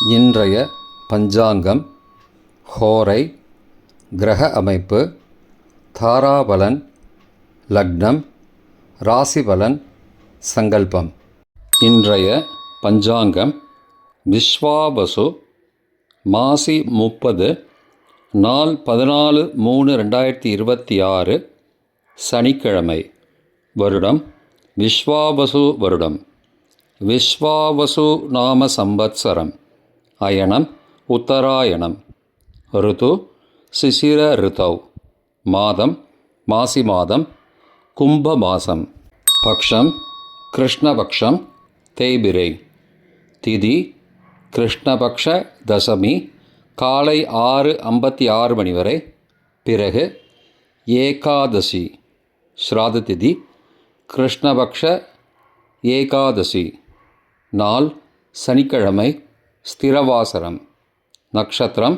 இன்றைய பஞ்சாங்கம், ஹோரை, கிரக அமைப்பு, தாராபலன், லக்னம், ராசிபலன், சங்கல்பம். இன்றைய பஞ்சாங்கம் விஸ்வாவசு, மாசி 30, நாள் 14/3/2026, சனிக்கிழமை. வருடம் விஸ்வாவசு வருடம். விஸ்வாவசு நாம சம்பத்சரம். அயனம் உத்தராயணம். ருது சிசிர ருதௌ. மாதம் மாசி மாதம், கும்ப மாசம். பக்ஷம் கிருஷ்ணபக்ஷம், தேய்பிரை. திதி கிருஷ்ணபக்ஷ தசமி, காலை 6:56 மணி வரை. பிறகு ஏகாதசி. ஸ்ராத திதி கிருஷ்ணபக்ஷ ஏகாதசி. நாள் சனிக்கிழமை, ஸ்திரவாசரம். நட்சத்திரம்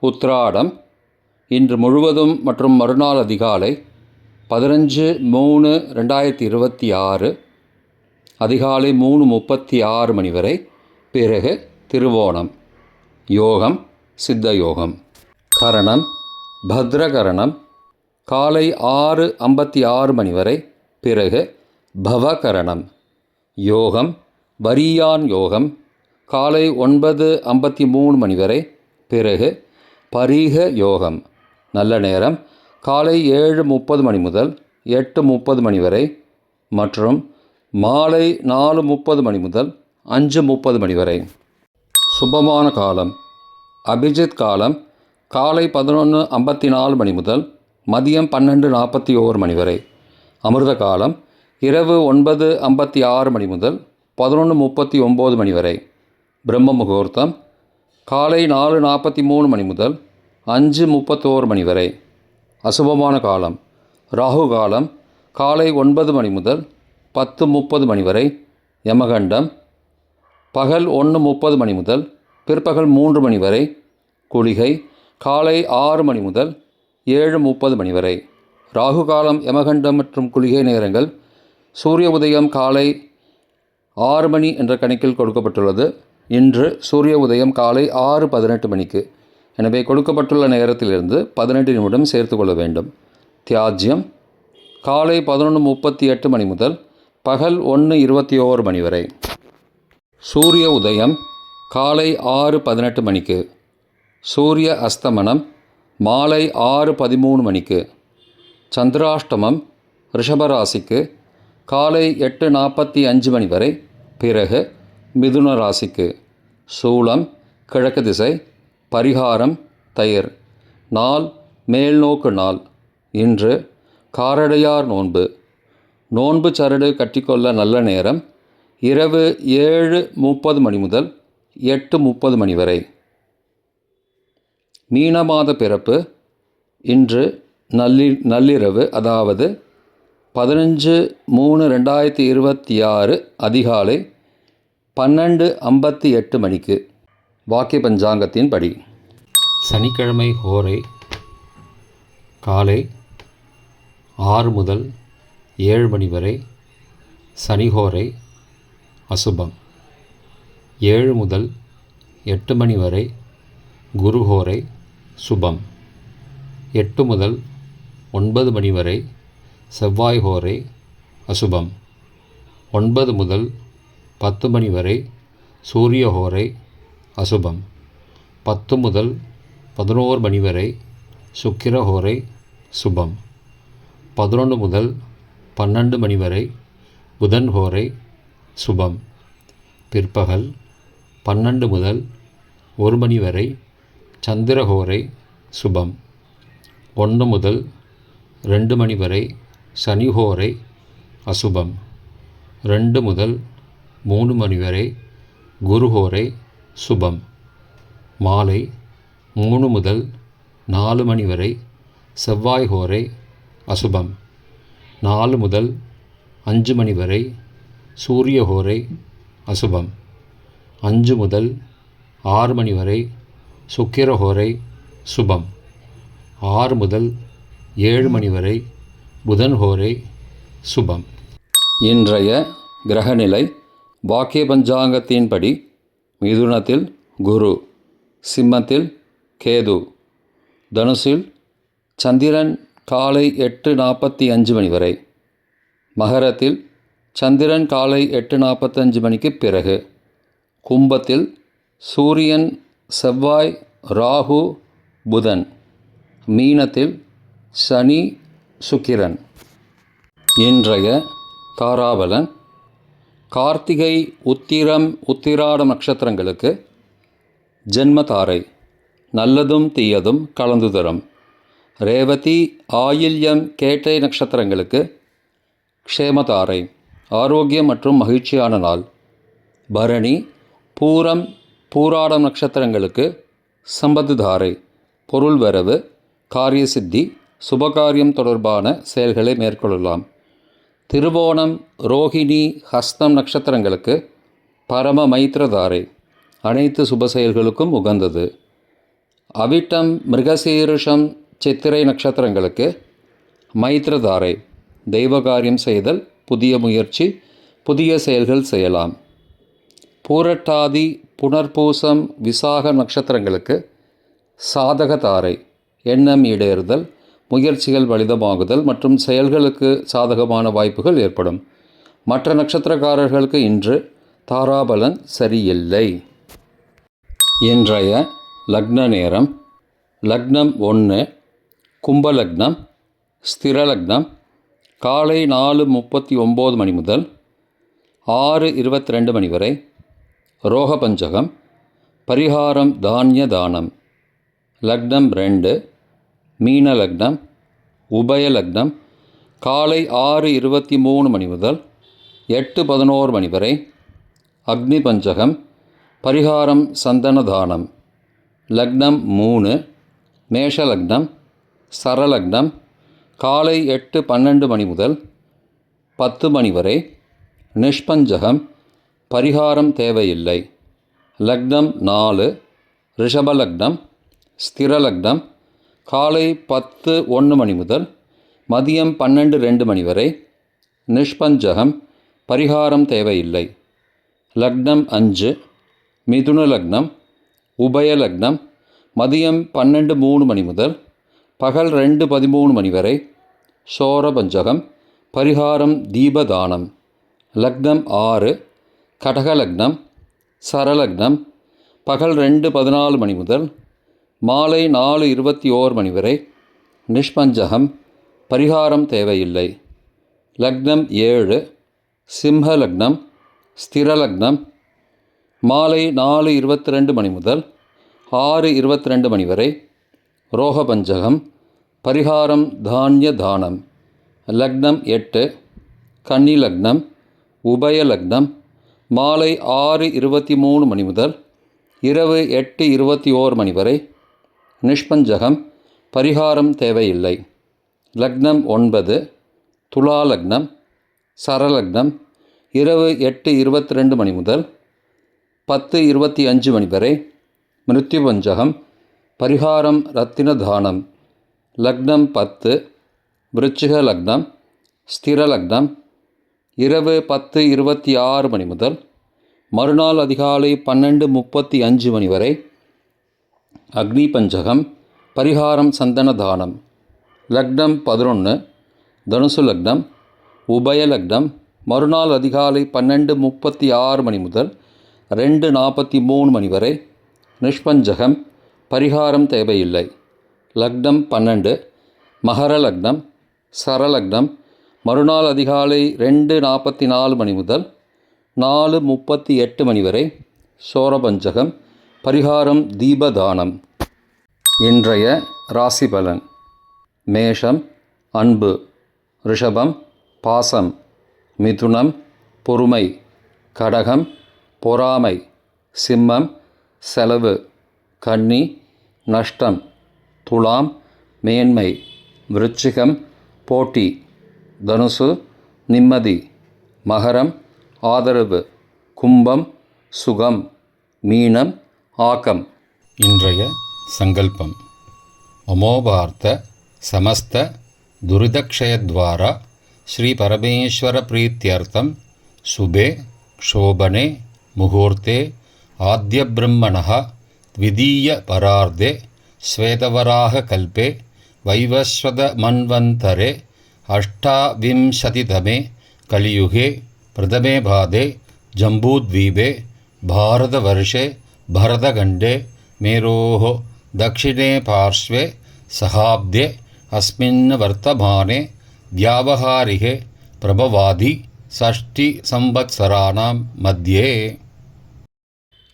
உத்ராடம். இன்று முழுவதும் மற்றும் மறுநாள் அதிகாலை 15/3/2026, அதிகாலை 3:36 மணி வரை. பிறகு திருவோணம். யோகம் சித்த யோகம். கரணம் பத்ரகரணம், காலை 6:56 மணி வரை. பிறகு பவகரணம். யோகம் வரியான் யோகம், காலை 9:53 மணி வரை. பிறகு பரீக யோகம். நல்ல நேரம் காலை 7:30 மணி முதல் 8:30 மணி வரை மற்றும் மாலை 4:30 மணி முதல் 5:30 மணி வரை. சுபமான காலம் அபிஜித் காலம், காலை 11:54 மணி முதல் மதியம் 12:41 மணி வரை. அமிர்த காலம் இரவு 9:56 மணி முதல் 11:39 மணி வரை. பிரம்ம முகூர்த்தம் காலை 4:43 மணி முதல் 5:31 மணி வரை. அசுபமான காலம் ராகு காலம், காலை 9 மணி முதல் 10:30 மணி வரை. யமகண்டம் பகல் 1:30 மணி முதல் பிற்பகல் 3 மணி வரை. குளிகை காலை 6 மணி முதல் 7:30 மணி வரை. ராகு காலம், யமகண்டம் மற்றும் குளிகை நேரங்கள் சூரிய உதயம் காலை 6 மணி என்ற கணக்கில் கொடுக்கப்பட்டுள்ளது. இன்று சூரிய உதயம் காலை 6:18 மணிக்கு. எனவே கொடுக்கப்பட்டுள்ள நேரத்திலிருந்து 18 நிமிடம் சேர்த்து கொள்ள வேண்டும். தியாஜ்யம் காலை 11:38 மணி முதல் பகல் 1:21 மணி வரை. சூரிய உதயம் காலை 6:18 மணிக்கு. சூரிய அஸ்தமனம் மாலை 6:13 மணிக்கு. சந்திராஷ்டமம் ரிஷபராசிக்கு காலை 8:45 மணி வரை. பிறகு மிதுன ராசிக்கு. சூலம் கிழக்கு திசை. பரிகாரம் தயிர். நாள் மேல்நோக்கு நாள். இன்று காரடையார் நோன்பு. நோன்பு சரடு கட்டிக்கொள்ள நல்ல நேரம் இரவு 7:30 மணி முதல் 8:30 மணி வரை. மீனமாத பிறப்பு. இன்று நள்ளிரவு, அதாவது 15/3/2026, அதிகாலை 12:58 மணிக்கு. வாக்கிய பஞ்சாங்கத்தின் படி சனிக்கிழமை ஹோரை காலை 6 முதல் 7 மணி வரை. சனிஹோரை அசுபம். 7 முதல் 8 மணி வரை. குருஹோரை சுபம். 8 முதல் 9 மணி வரை. செவ்வாய் ஹோரை அசுபம். 9 முதல் 10 மணி வரை. சூரிய ஹோரை அசுபம். 10 முதல் 11 மணி வரை. சுக்கிர ஹோரை சுபம். 11 முதல் 12 மணி வரை. புதன் ஹோரை சுபம். பிற்பகல் 12 முதல் 1 மணி வரை. சந்திர ஹோரை சுபம். 1 முதல் 2 மணி வரை. சனி ஹோரை அசுபம். 2 முதல் 3 மணி வரை. குரு ஹோரை சுபம். மாலை 3 முதல் 4 மணி வரை. செவ்வாய் ஹோரை அசுபம். 4 முதல் 5 மணி வரை. சூரிய ஹோரை அசுபம். 5 முதல் 6 மணி வரை. சுக்கிர ஹோரை சுபம். 6 முதல் 7 மணி வரை. புதன் ஹோரை சுபம். இன்றைய கிரகநிலை வாக்கிய பஞ்சாங்கத்தின்படி மிதுனத்தில் குரு. சிம்மத்தில் கேது. தனுசில் சந்திரன் காலை 8:45 மணி வரை. மகரத்தில் சந்திரன் காலை 8:45 மணிக்கு பிறகு. கும்பத்தில் சூரியன், செவ்வாய், ராகு, புதன். மீனத்தில் சனி, சுக்கிரன். இன்றைய தாராபலன். கார்த்திகை, உத்திரம், உத்திராடம் நட்சத்திரங்களுக்கு ஜென்மதாரை நல்லதும் தீயதும் கலந்து தரும். ரேவதி, ஆயில்யம், கேட்டை நட்சத்திரங்களுக்கு க்ஷேமதாரை ஆரோக்கியம் மற்றும் மகிழ்ச்சியான நாள். பரணி, பூரம், பூராடம் நட்சத்திரங்களுக்கு சம்பத்துதாரை பொருள் வரவு, காரிய சித்தி, சுபகாரியம் தொடர்பான செயல்களை மேற்கொள்ளலாம். திருவோணம், ரோஹிணி, ஹஸ்தம் நட்சத்திரங்களுக்கு பரம மைத்திரதாரை அனைத்து சுப செயல்களுக்கும் உகந்தது. அவிட்டம், மிருகசீரிஷம், சித்திரை நட்சத்திரங்களுக்கு மைத்திரதாரை தெய்வகாரியம் செய்தல், புதிய முயற்சி, புதிய செயல்கள் செய்யலாம். பூரட்டாதி, புனர்பூசம், விசாக நட்சத்திரங்களுக்கு சாதகதாரை எண்ணம் ஈடேறுதல், முயற்சிகள் பலிதமாகுதல் மற்றும் செயல்களுக்கு சாதகமான வாய்ப்புகள் ஏற்படும். மற்ற நட்சத்திரக்காரர்களுக்கு இன்று தாராபலன் சரியில்லை. இன்றைய லக்ன நேரம். லக்னம் 1 கும்பலக்னம், ஸ்திரலக்னம் காலை 4:39 மணி முதல் 6:22 மணி வரை. ரோகபஞ்சகம். பரிகாரம் தானிய தானம். லக்னம் 2 மீன லக்னம், உபய லக்னம் காலை 6:23 மணி முதல் 8:11 மணி வரை. அக்னி பஞ்சகம். பரிகாரம் சந்தன தானம். லக்னம் 3 மேஷ லக்னம், சரலக்னம் காலை 8:12 மணி முதல் 10 மணி வரை. நிஷ்பஞ்சகம். பரிகாரம் தேவையில்லை. லக்னம் 4 ரிஷபலக்னம், ஸ்திரலக்னம் காலை 10:01 மணி முதல் மதியம் 12:02 மணி வரை. நிஷ்பஞ்சகம். பரிகாரம் தேவையில்லை. லக்னம் 5 மிதுன லக்னம், உபய லக்னம் மதியம் 12:03 மணி முதல் பகல் 2:13 மணி வரை. சோரபஞ்சகம். பரிகாரம் தீபதானம். லக்னம் 6 கடகலக்னம், சரலக்னம் பகல் 2:14 மணி முதல் மாலை 4:21 மணி வரை. நிஷ்பஞ்சகம். பரிகாரம் தேவையில்லை. லக்னம் 7 சிம்ம லக்னம், ஸ்திரலக்னம் மாலை 4:22 மணி முதல் 6:22 மணி வரை. ரோகபஞ்சகம். பரிகாரம் தானிய தானம். லக்னம் 8 கன்னி லக்னம், உபய லக்னம் மாலை 6:23 மணி முதல் இரவு 8:21 மணி வரை. நிஷ்பஞ்சகம். பரிகாரம் தேவையில்லை. லக்னம் 9 துலா லக்னம், சரலக்னம் இரவு 8:22 மணி முதல் 10:25 மணி வரை. மிருத்யுபஞ்சகம். பரிகாரம் ரத்தின தானம். லக்னம் 10 விருச்சிக லக்னம், ஸ்திரலக்னம் இரவு 10:26 மணி முதல் மறுநாள் அதிகாலை 12:35 மணி வரை. அக்னி பஞ்சகம். பரிகாரம் சந்தன தானம். லக்னம் 11 தனுசு லக்னம், உபய லக்னம் மறுநாள் அதிகாலை 12:36 மணி முதல் 2:43 மணி வரை. நிஷ்பஞ்சகம். பரிகாரம் தேவையில்லை. லக்னம் 12 மகர லக்னம், சரலக்னம் மறுநாள் அதிகாலை 2:44 மணி முதல் 4:38 மணி வரை. சோரபஞ்சகம். பரிகாரம் தீபதானம். இன்றைய ராசி பலன். மேஷம் அன்பு, ரிஷபம் பாசம், மிதுனம் பொறுமை, கடகம் பொறாமை, சிம்மம் செலவு, கன்னி நஷ்டம், துலாம் மேன்மை, விருச்சிகம் போட்டி, தனுசு நிம்மதி, மகரம் ஆதரவு, கும்பம் சுகம், மீனம் ஆக்கம். இன்றைய சங்கல்பம். அமோபார்த்த சமஸ்த துரிதக்ஷயத்வாரா ஸ்ரீ பரமேஸ்வர பிரீத்தியர்த்தம் சுபே க்ஷோபனே முகூர்த்தே आद्यब्रह्मणः द्वितीयपरार्धे श्वेतवराहकल्पे वैवस्वतमन्वन्तरे अष्टाविंशतितमे कलियुगे प्रथमे पादे जम्बूद्वीपे भारतवर्षे भरतखण्डे मेरोः दक्षिणे पार्श्वे सहाब्दे अस्मिन् वर्तमाने व्यावहारिके प्रभवादि षष्टिसंवत्सराणां मध्ये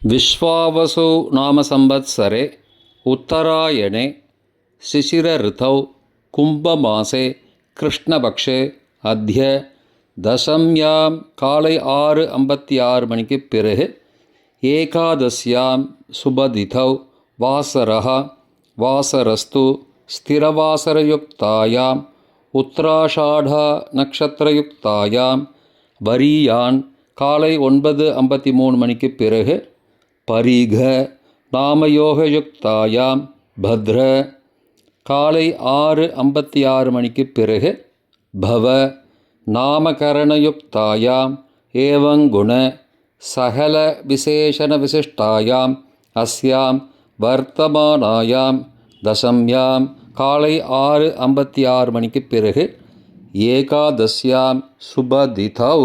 विश्वावसु नाम संवत्सरे उत्तरायणे शिशिरऋतौ कुम्भमासे कृष्णपक्षे अद्य दशम्यां काலை 6:56 மணிக்கு பிறகு ஏகாதசியாம் சுபதிதௌ வாசரः வாசரஸ்து ஸ்திரவாசரயுக்தாயாம் உத்தராஷாಢ நக்ஷத்திரயுக்தாயாம் வரியான் காலை 9:53 மணிக்கு பிறகு பரிக நாமயோகயுக்தாயாம் பத்ர காலை 6:56 மணிக்கு பிறகு பவ நாமகரணயுக்தாயாம் ஏவங்குண சகல விசேஷண விசிஷ்டாயாம் அஸ்யாம் வர்த்தமானாயாம் தசம்யாம் காலை 6:56 மணிக்கு பிறகு ஏகாதஸ்யாம் சுபதிதௌ